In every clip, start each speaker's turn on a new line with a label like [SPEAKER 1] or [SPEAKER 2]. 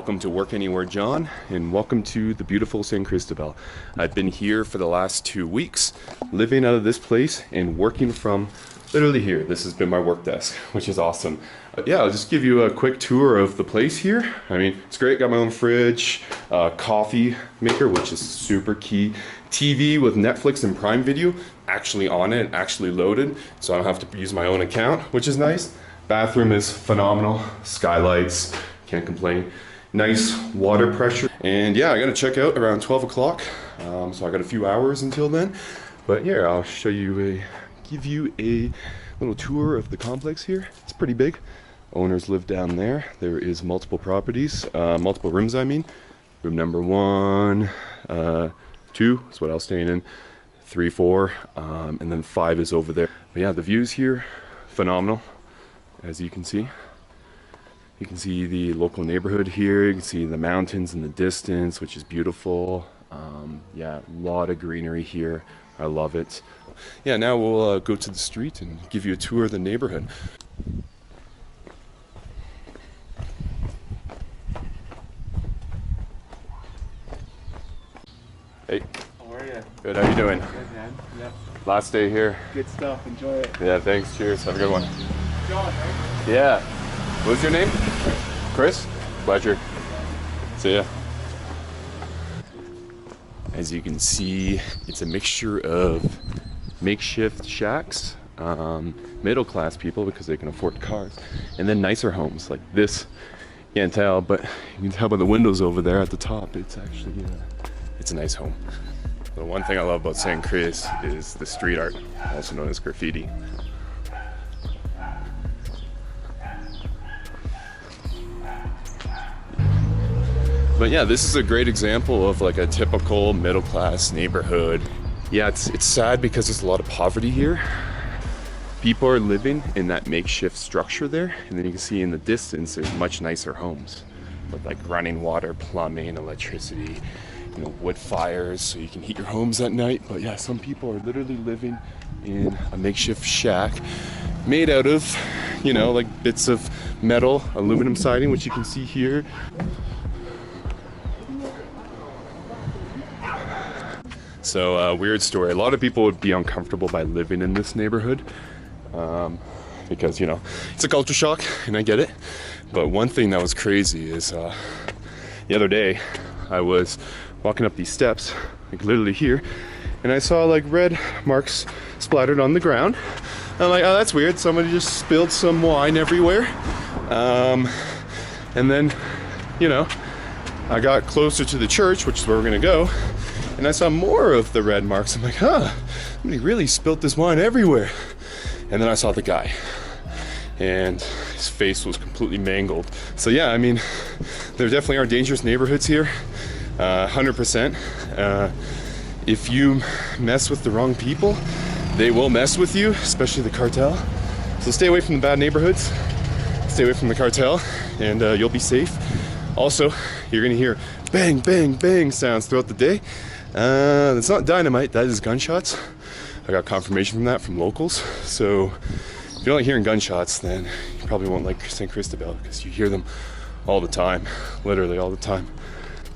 [SPEAKER 1] Welcome to Work Anywhere John, and welcome to the beautiful San Cristobal. I've been here for the last 2 weeks, living out of this place and working from literally here. This has been my work desk, which is awesome. Yeah, I'll just give you a quick tour of the place here. I mean, it's great. Got my own fridge, coffee maker, which is super key. TV with Netflix and Prime Video actually on it, actually loaded, so I don't have to use my own account, which is nice. Bathroom is phenomenal. Skylights, can't complain. Nice water pressure. And yeah, I gotta check out around 12 o'clock. So I got a few hours until then. But yeah, I'll give you a little tour of the complex here. It's pretty big. Owners live down there. There is multiple properties, multiple rooms I mean. Room number 1, 2 is what I was staying in. 3, 4, and then 5 is over there. But yeah, the views here, phenomenal, as you can see. You can see the local neighborhood here. You can see the mountains in the distance, which is beautiful. Yeah, a lot of greenery here. I love it. Yeah, now we'll go to the street and give you a tour of the neighborhood. Hey.
[SPEAKER 2] How are you?
[SPEAKER 1] Good, how you doing?
[SPEAKER 2] Good, man. Yep.
[SPEAKER 1] Last day here.
[SPEAKER 2] Good stuff. Enjoy it.
[SPEAKER 1] Yeah, thanks. Cheers. Have a good one.
[SPEAKER 2] John, right?
[SPEAKER 1] Yeah. What's your name? Chris? Pleasure. See ya. As you can see, it's a mixture of makeshift shacks, middle class people because they can afford cars, and then nicer homes like this. You can't tell, but you can tell by the windows over there at the top. It's actually, it's a nice home. The one thing I love about San Cris is the street art, also known as graffiti. But yeah, this is a great example of like a typical middle-class neighborhood. Yeah, it's sad because there's a lot of poverty here. People are living in that makeshift structure there, and then you can see in the distance there's much nicer homes with like running water, plumbing, electricity, you know, wood fires so you can heat your homes at night. But yeah, some people are literally living in a makeshift shack made out of, you know, like bits of metal, aluminum siding, which you can see here. So, weird story. A lot of people would be uncomfortable by living in this neighborhood because, you know, it's a culture shock, and I get it. But one thing that was crazy is the other day I was walking up these steps, like literally here, and I saw like red marks splattered on the ground. I'm like, oh, that's weird. Somebody just spilled some wine everywhere. And then, you know, I got closer to the church, which is where we're gonna go, and I saw more of the red marks. I'm like, huh, somebody really spilled this wine everywhere. And then I saw the guy, and his face was completely mangled. So yeah, I mean, there definitely are dangerous neighborhoods here, 100%. If you mess with the wrong people, they will mess with you, especially the cartel. So stay away from the bad neighborhoods, stay away from the cartel, and you'll be safe. Also, you're gonna hear bang, bang, bang sounds throughout the day. It's not dynamite, that is gunshots. I got confirmation from that from locals. So if you're not hearing gunshots, then you probably won't like San Cristobal because you hear them all the time, literally all the time.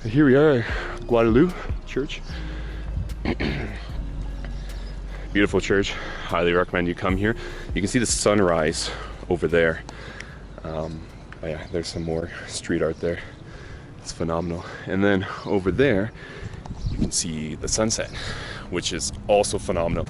[SPEAKER 1] And here we are at Guadalupe Church. Beautiful church, highly recommend you come here. You can see the sunrise over there. Oh yeah, there's some more street art there. It's phenomenal. And then over there, you can see the sunset, which is also phenomenal.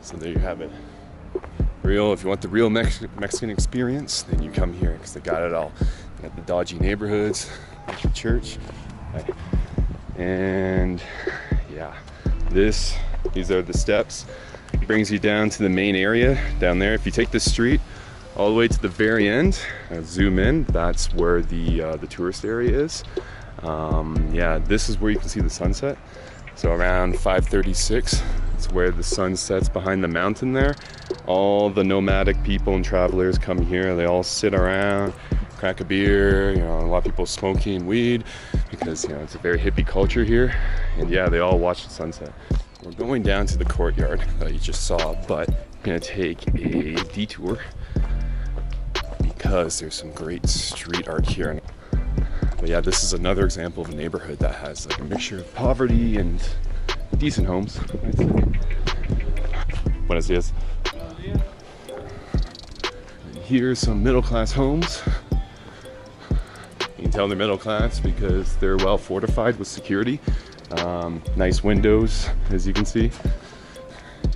[SPEAKER 1] So there you have it. If you want the real Mexican experience, then you come here because they got it all. They got the dodgy neighborhoods, there's the church, and yeah, these are the steps. It brings you down to the main area down there. If you take this street all the way to the very end, zoom in, that's where the tourist area is. Yeah, this is where you can see the sunset. So around 5:36, it's where the sun sets behind the mountain there. All the nomadic people and travelers come here. They all sit around, crack a beer, you know, a lot of people smoking weed because, you know, it's a very hippie culture here. And yeah, they all watch the sunset. We're going down to the courtyard that you just saw, but I'm gonna take a detour because there's some great street art here. But yeah, this is another example of a neighborhood that has like a mixture of poverty and decent homes, I'd say. Buenos dias. Here's some middle-class homes. You can tell they're middle class because they're well fortified with security. Nice windows, as you can see.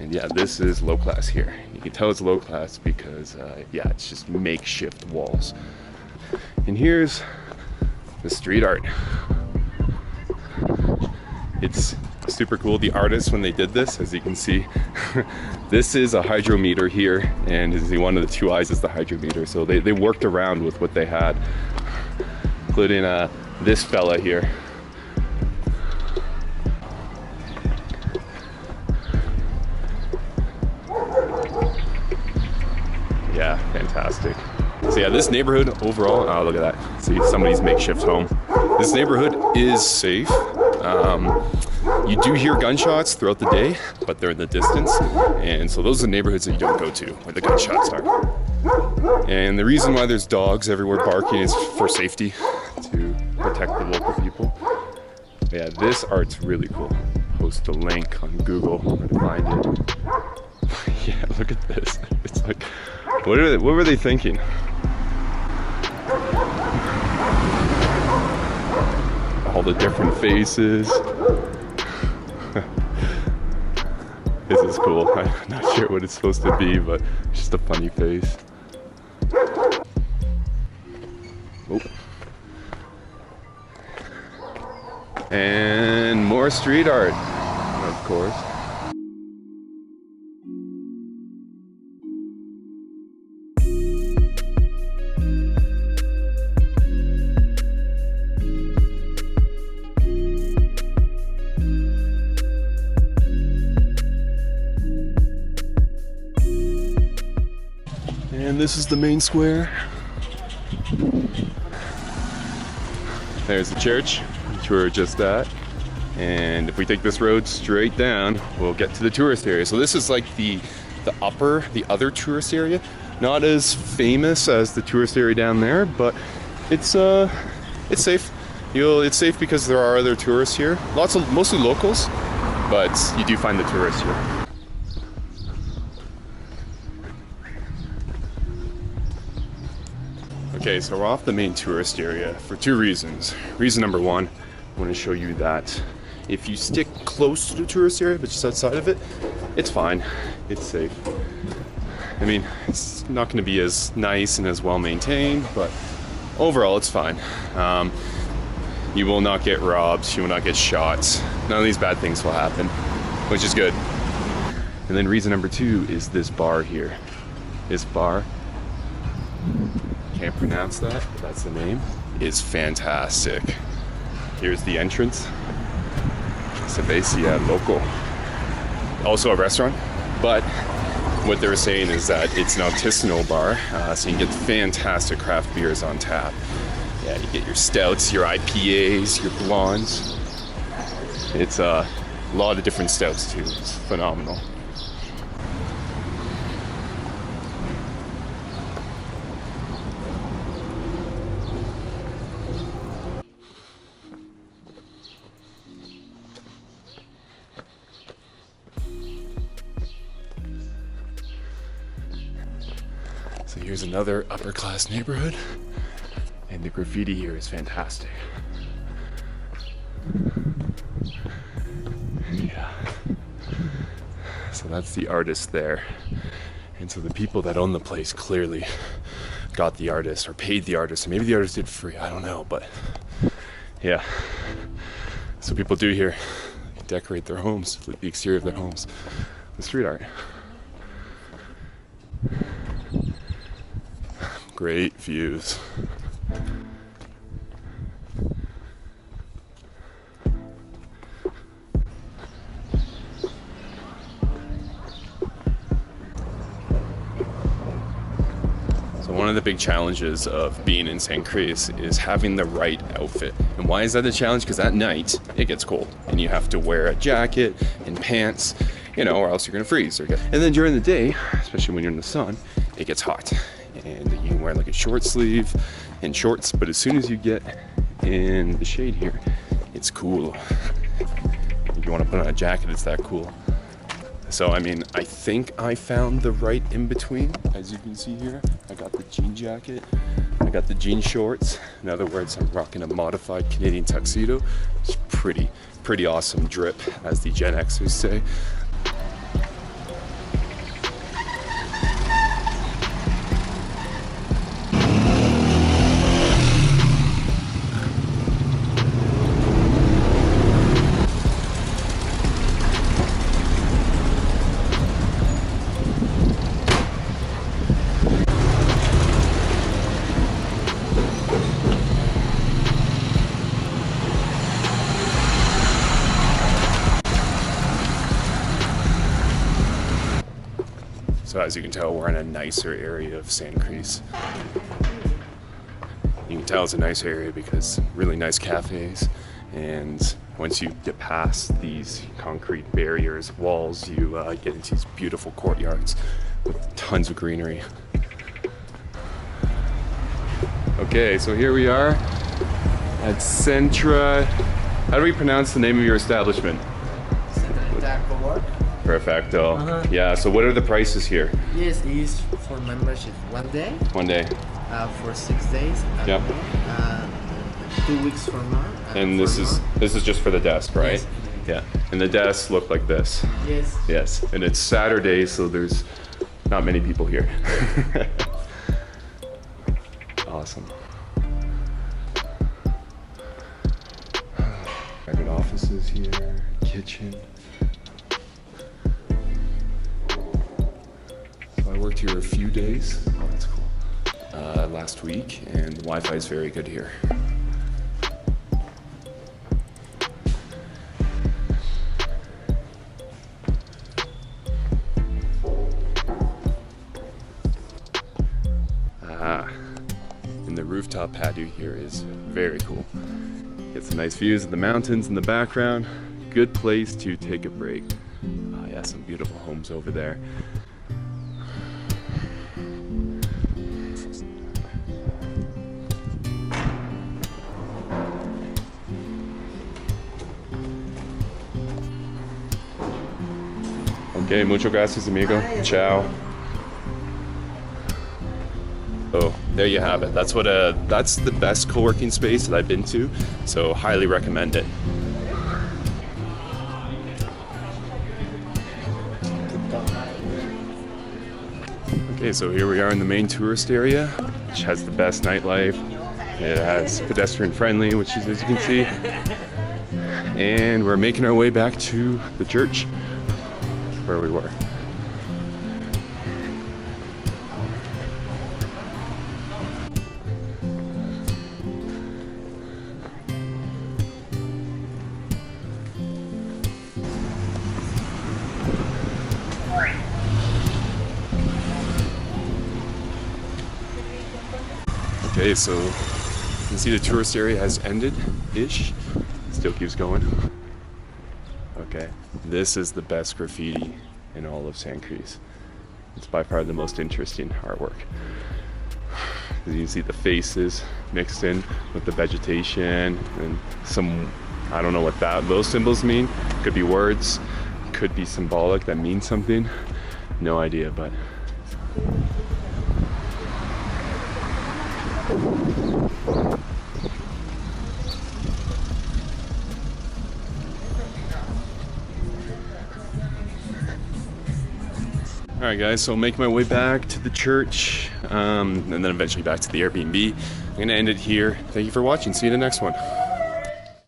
[SPEAKER 1] And yeah, this is low class here. You can tell it's low class because, yeah, it's just makeshift walls. And here's the street art. It's super cool. The artists, when they did this, as you can see, this is a hydrometer here, and as you see, one of the two eyes is the hydrometer. So they worked around with what they had, including this fella here. Yeah, fantastic. So yeah, this neighborhood overall, oh look at that. See, somebody's makeshift home. This neighborhood is safe. You do hear gunshots throughout the day, but they're in the distance. And so those are the neighborhoods that you don't go to, where the gunshots are. And the reason why there's dogs everywhere barking is for safety, to protect the local people. But yeah, this art's really cool. Post a link on Google where to find it. Yeah, look at this. It's like, what were they thinking? All the different faces. This is cool. I'm not sure what it's supposed to be, but it's just a funny face. Oh. And more street art, of course. And this is the main square. There's the church, which we're just at. And if we take this road straight down, we'll get to the tourist area. So this is like the other tourist area. Not as famous as the tourist area down there, but it's safe. It's safe because there are other tourists here. Mostly locals, but you do find the tourists here. Okay, so we're off the main tourist area for two reasons. Reason number one, I want to show you that if you stick close to the tourist area, but just outside of it, it's fine. It's safe. I mean, it's not going to be as nice and as well maintained, but overall, it's fine. You will not get robbed. You will not get shot. None of these bad things will happen, which is good. And then reason number two is this bar here. This bar, can't pronounce that, but that's the name, is fantastic. Here's the entrance. Cerveceria local. Also a restaurant, but what they're saying is that it's an artisanal bar, so you can get fantastic craft beers on tap. Yeah, you get your stouts, your IPAs, your blondes. It's a lot of different stouts too. It's phenomenal. So here's another upper class neighborhood, and the graffiti here is fantastic. Yeah. So that's the artist there. And so the people that own the place clearly got the artist or paid the artist, or maybe the artist did free, I don't know, but yeah. So people do here, they decorate their homes, the exterior of their homes with street art. Great views. So one of the big challenges of being in San Cris is having the right outfit. And why is that a challenge? Because at night it gets cold and you have to wear a jacket and pants, you know, or else you're gonna freeze. And then during the day, especially when you're in the sun, it gets hot. And you can wear like a short sleeve and shorts, but as soon as you get in the shade here, it's cool. If you want to put on a jacket, it's that cool. So I mean, I think I found the right in between. As you can see here, I got the jean jacket, I got the jean shorts. In other words, I'm rocking a modified Canadian tuxedo. It's pretty awesome drip, as the Gen Xers say. So as you can tell, we're in a nicer area of San Cris. You can tell it's a nice area because really nice cafes, and once you get past these concrete barriers, walls, you get into these beautiful courtyards with tons of greenery. Okay, so here we are at Centra. How do we pronounce the name of your establishment? Perfecto. Yeah, so what are the prices here?
[SPEAKER 3] Yes, it is for membership 1 day.
[SPEAKER 1] 1 day.
[SPEAKER 3] For 6 days.
[SPEAKER 1] Yep.
[SPEAKER 3] 2 weeks from now.
[SPEAKER 1] And this is just for the desk, right?
[SPEAKER 3] Yes.
[SPEAKER 1] Yeah. And the desks look like this.
[SPEAKER 3] Yes.
[SPEAKER 1] Yes. And it's Saturday, so there's not many people here. Awesome. Private offices here, kitchen. I worked here a few days. Oh, that's cool. Last week, and the Wi-Fi is very good here. And the rooftop patio here is very cool. Get some nice views of the mountains in the background. Good place to take a break. Yeah, some beautiful homes over there. Okay, mucho gracias, amigo. Ciao. Oh, there you have it. That's the best co-working space that I've been to, so highly recommend it. Okay, so here we are in the main tourist area, which has the best nightlife. It has pedestrian friendly, which is, as you can see. And we're making our way back to the church where we were. Okay, so you can see the tourist area has ended-ish. Still keeps going. Okay, this is the best graffiti in all of San Cris. It's by far the most interesting artwork. As you can see the faces mixed in with the vegetation and some, I don't know what those symbols mean. Could be words, could be symbolic that means something. No idea, but alright guys, so making my way back to the church, and then eventually back to the Airbnb. I'm gonna end it here. Thank you for watching. See you in the next one.